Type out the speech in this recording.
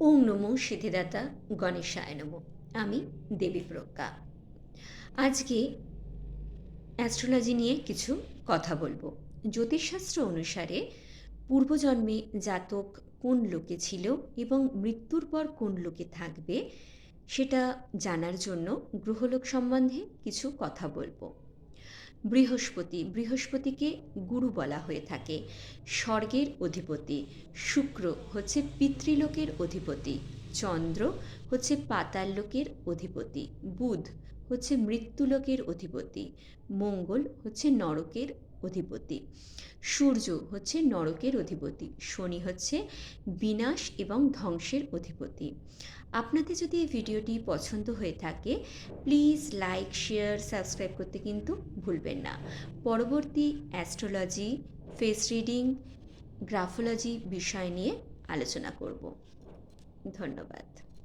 ওং নমো সিদ্ধিদাতা গণেশায় নমো। আমি দেবী প্রজ্ঞা। আজকে অ্যাস্ট্রোলজি নিয়ে কিছু কথা বলবো। জ্যোতিষশাস্ত্র অনুসারে পূর্বজন্মে জাতক কোন লোকে ছিল এবং মৃত্যুর পর কোন লোকে থাকবে সেটা জানার জন্য গ্রহলোক সম্বন্ধে কিছু কথা বলবো। বৃহস্পতিকে গুরু বলা হয়ে থাকে, স্বর্গের অধিপতি। শুক্র হচ্ছে পিতৃলোকের অধিপতি। চন্দ্র হচ্ছে পাতাল লোকের অধিপতি। বুধ হচ্ছে মৃত্যুলোকের অধিপতি। মঙ্গল হচ্ছে নরকের অধিপতি। সূর্য হচ্ছে নরকের অধিপতি। শনি হচ্ছে বিনাশ এবং ধ্বংসের অধিপতি। আপনাদের যদি এই ভিডিওটি পছন্দ হয়ে থাকে প্লিজ লাইক, শেয়ার, সাবস্ক্রাইব করতে কিন্তু ভুলবেন না। পরবর্তী অ্যাস্ট্রোলজি, ফেস রিডিং, গ্রাফোলজি বিষয় নিয়ে আলোচনা করব। ধন্যবাদ।